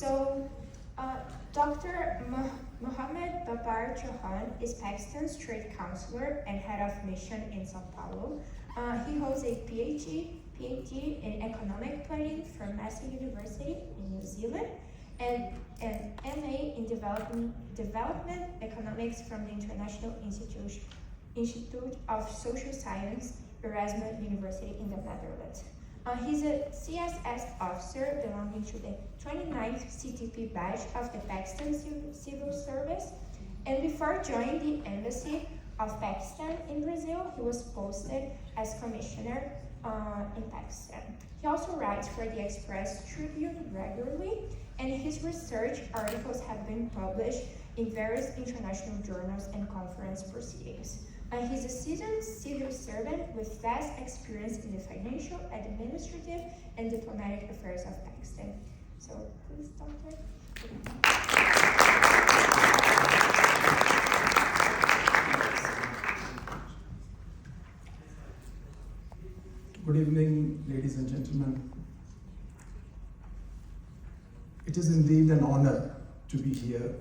So, Dr. Mohammed Babar Chohan is Pakistan's trade counselor and head of mission in São Paulo. He holds a PhD in economic planning from Massey University in New Zealand and an MA in development economics from the International Institute of Social Science, Erasmus University in the Netherlands. He's a CSS officer belonging to the 29th CTP batch of the Pakistan Civil Service. And before joining the Embassy of Pakistan in Brazil, he was posted as commissioner in Pakistan. He also writes for the Express Tribune regularly, and his research articles have been published in various international journals and conference proceedings. He's a seasoned civil servant with vast experience in the financial, administrative, and diplomatic affairs of Pakistan. So, please, Doctor. Good evening, ladies and gentlemen. It is indeed an honor to be here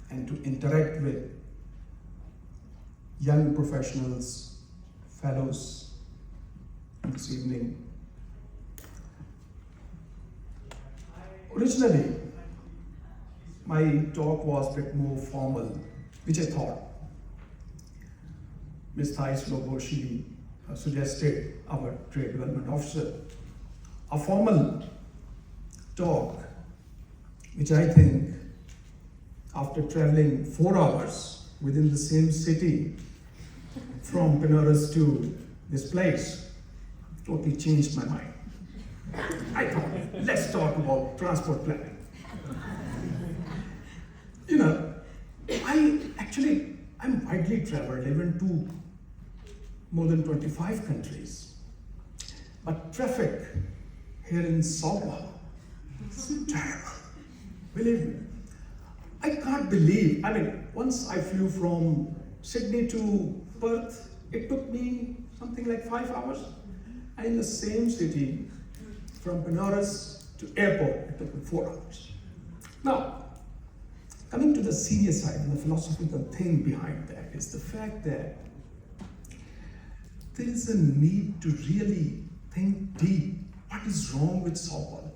and to interact with young professionals, fellows this evening. Originally, my talk was a bit more formal, which I thought. Ms. Thais Lobo-Shili suggested, our trade development officer, a formal talk, which I think, after traveling 4 hours within the same city from Benares to this place, totally changed my mind. I thought, let's talk about transport planning. You know, I'm widely traveled, I went to more than 25 countries. But traffic here in São Paulo is terrible. Believe me. I can't believe, once I flew from Sydney to Perth, it took me something like 5 hours. And in the same city, from Benares to airport, it took me 4 hours. Now, coming to the serious side and the philosophical thing behind that is the fact that there is a need to really think deep. What is wrong with São Paulo?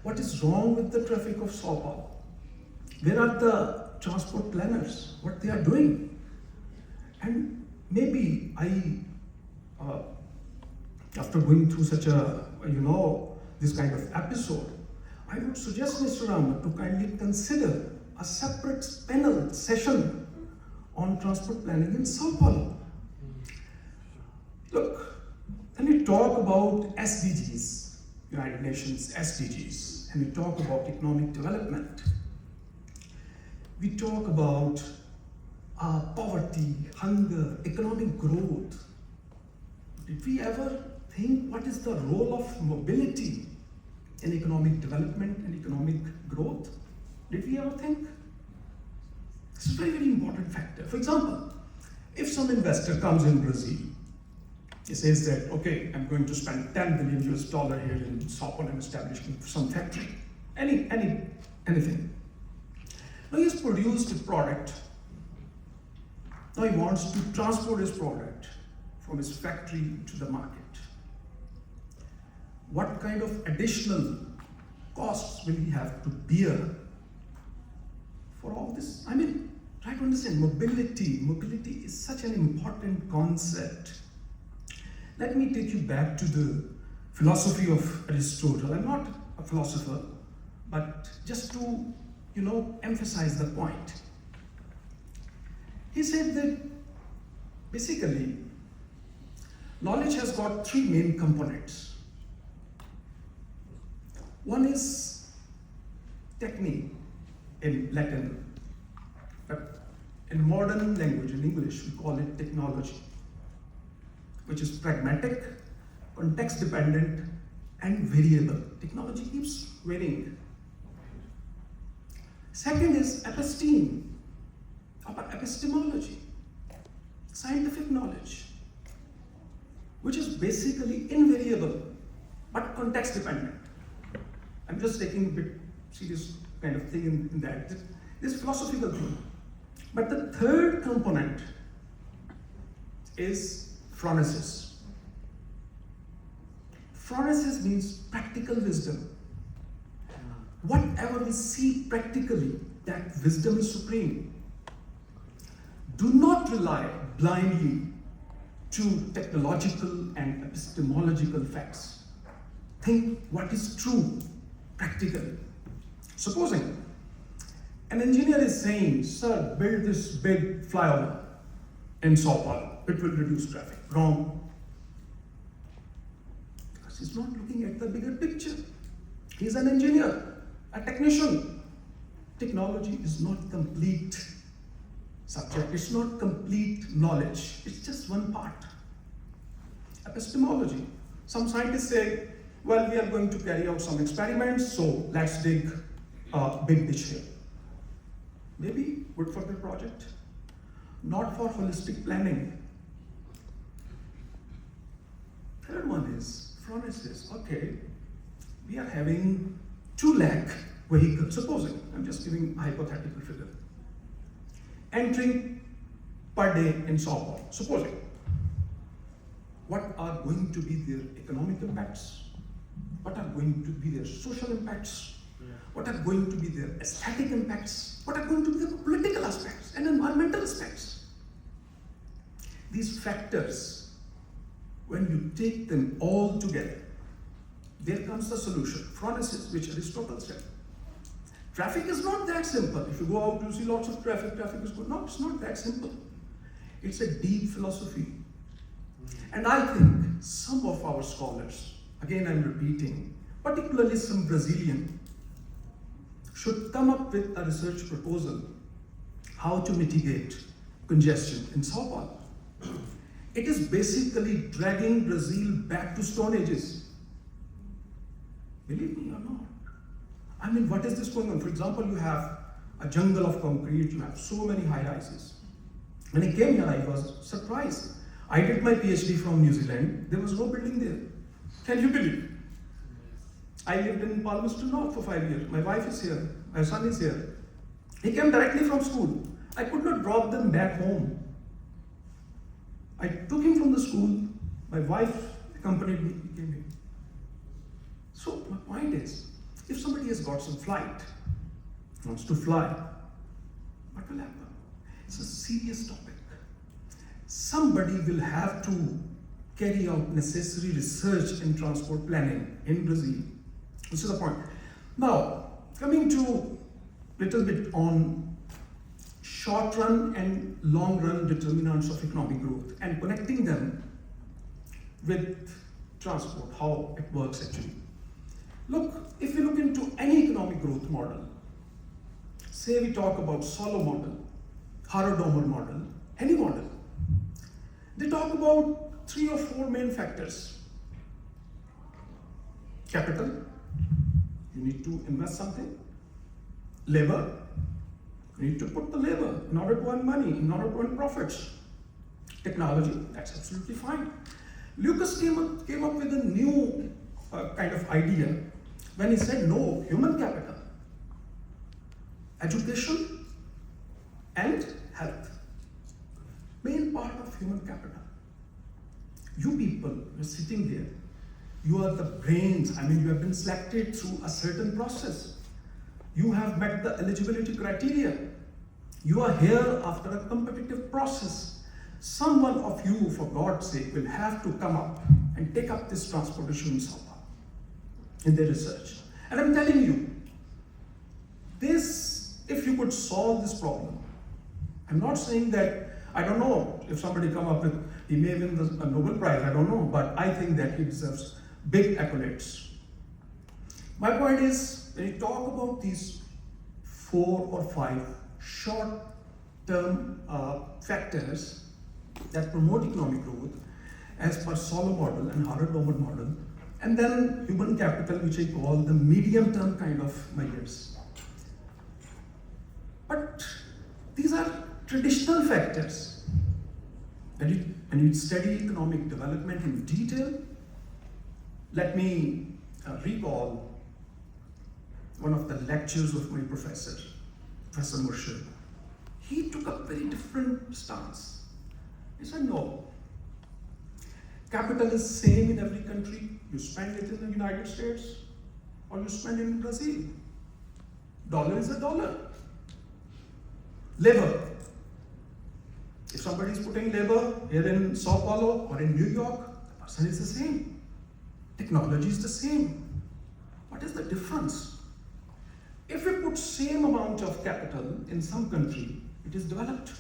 What is wrong with the traffic of São Paulo? Where are the transport planners? What they are doing? And maybe after going through such a, this kind of episode, I would suggest Mr. Rahman to kindly consider a separate panel session on transport planning in São Paulo. Look, when we talk about SDGs, United Nations SDGs, and we talk about economic development, we talk about poverty, hunger, economic growth. Did we ever think what is the role of mobility in economic development and economic growth? Did we ever think? This is a very, very important factor. For example, if some investor comes in Brazil, he says that, okay, I'm going to spend $10 billion here in São Paulo and establishing some factory, anything. Now he has produced a product. Now he wants to transport his product from his factory to the market. What kind of additional costs will he have to bear for all this? Try to understand mobility. Mobility is such an important concept. Let me take you back to the philosophy of Aristotle. I'm not a philosopher, but just to, emphasize the point. He said that basically, knowledge has got 3 main components. One is techne in Latin, but in modern language, in English, we call it technology, which is pragmatic, context dependent, and variable. Technology keeps varying. Second is episteme, epistemology, scientific knowledge, which is basically invariable, but context dependent. I'm just taking a bit serious kind of thing in that. This philosophical thing. But the third component is phronesis. Phronesis means practical wisdom. Whatever we see practically, that wisdom is supreme. Do not rely blindly to technological and epistemological facts. Think what is true practically. Supposing an engineer is saying, sir, build this big flyover in São Paulo. It will reduce traffic. Wrong. Because he's not looking at the bigger picture. He's an engineer, a technician. Technology is not complete subject. It's not complete knowledge. It's just one part. Epistemology. Some scientists say, well, we are going to carry out some experiments, so let's dig a big ditch here. Maybe good for the project, not for holistic planning. Third one is phronesis. Okay, we are having 2 lakh vehicles, supposing, I'm just giving a hypothetical figure, entering per day in São Paulo, supposing. What are going to be their economic impacts? What are going to be their social impacts? What are going to be their aesthetic impacts? What are going to be the political aspects and environmental aspects? These factors, when you take them all together, there comes the solution. Phronesis, which Aristotle said. Traffic is not that simple. If you go out, you see lots of traffic is good. No, it's not that simple. It's a deep philosophy. And I think some of our scholars, again I'm repeating, particularly some Brazilian, should come up with a research proposal how to mitigate congestion in São Paulo. It is basically dragging Brazil back to Stone Ages. Believe me or not. I mean, what is this going on? For example, you have a jungle of concrete, you have so many high rises. When I came here, I was surprised. I did my PhD from New Zealand, there was no building there. Can you believe? I lived in Palmerston North for 5 years. My wife is here, my son is here. He came directly from school. I could not drop them back home. I took him from the school, my wife accompanied me, he came here. So my point is, if somebody has got some flight, wants to fly, what will happen? It's a serious topic. Somebody will have to carry out necessary research in transport planning in Brazil. This is the point. Now, coming to little bit on short run and long run determinants of economic growth and connecting them with transport, how it works actually. Look, if we look into any economic growth model, say we talk about Solow model, Harrod-Domer model, any model, they talk about 3 or 4 main factors. Capital, you need to invest something. Labor, you need to put the labor in order to earn money, in order to earn profits. Technology, that's absolutely fine. Lucas came up with a new kind of idea when he said no, human capital, education and health. Main part of human capital. You people, you're sitting there, you are the brains, I mean you have been selected through a certain process. You have met the eligibility criteria. You are here after a competitive process. Someone of you, for God's sake, will have to come up and take up this transportation in São Paulo, in their research. And I'm telling you, this, if you could solve this problem, I'm not saying that, I don't know if somebody come up with, he may win the Nobel Prize, I don't know, but I think that he deserves big accolades. My point is, when you talk about these 4 or 5 short-term factors that promote economic growth, as per Solow model and Harrod-Domer model, and then human capital, which I call the medium-term kind of measures. But these are traditional factors. When you study economic development in detail, let me recall one of the lectures of my professor, Professor Murshid, he took a very different stance. He said, no, capital is same in every country. You spend it in the United States or you spend it in Brazil. Dollar is a dollar. Labor. If somebody is putting labor here in São Paulo or in New York, the person is the same. Technology is the same. What is the difference? If we put same amount of capital in some country, it is developed.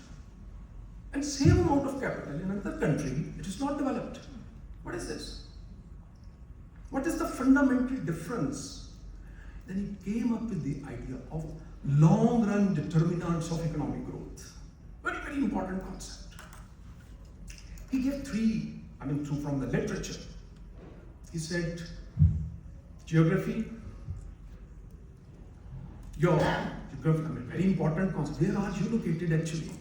And same amount of capital in another country, it is not developed. What is this? What is the fundamental difference? Then he came up with the idea of long-run determinants of economic growth. Very, very important concept. He gave three, from the literature. He said, geography, very important concept. Where are you located actually?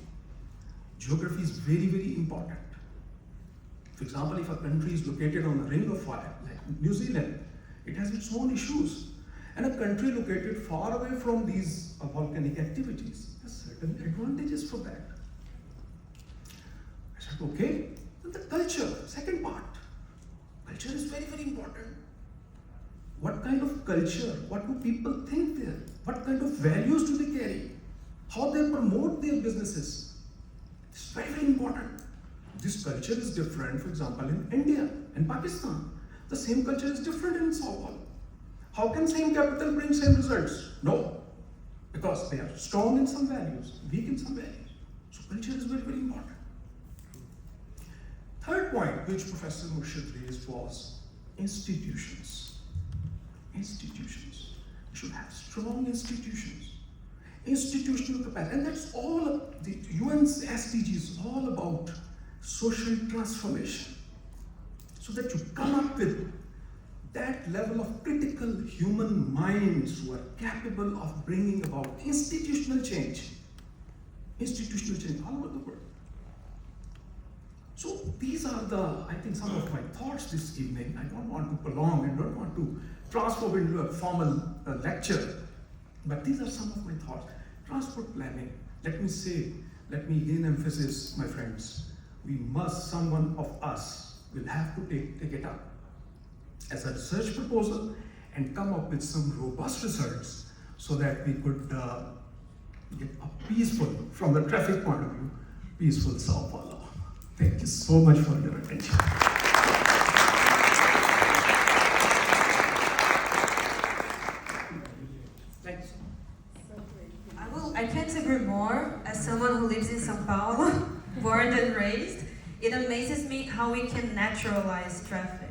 Geography is very, very important. For example, if a country is located on the ring of fire, like New Zealand, it has its own issues. And a country located far away from these volcanic activities has certain advantages for that. I said, okay, then the culture, second part. Culture is very, very important. What kind of culture? What do people think there? What kind of values do they carry? How they promote their businesses? It's very, very important. This culture is different, for example, in India and Pakistan. The same culture is different in São Paulo. How can same capital bring same results? No, because they are strong in some values, weak in some values. So culture is very, very important. Third point which Professor Murshid raised was institutions. Institutions. We should have strong institutions. Institutional capacity. And that's all the UN's SDGs is all about social transformation. So that you come up with that level of critical human minds who are capable of bringing about institutional change all over the world. So these are some of my thoughts this evening. I don't want to prolong and don't want to transform into a formal lecture, but these are some of my thoughts. Transport planning, let me again emphasize, my friends, someone of us will have to take it up as a research proposal and come up with some robust results so that we could get a peaceful, from the traffic point of view, peaceful São Paulo. Thank you so much for your attention. Thanks. I can't agree more. As someone who lives in São Paulo, born and raised, it amazes me how we can naturalize traffic.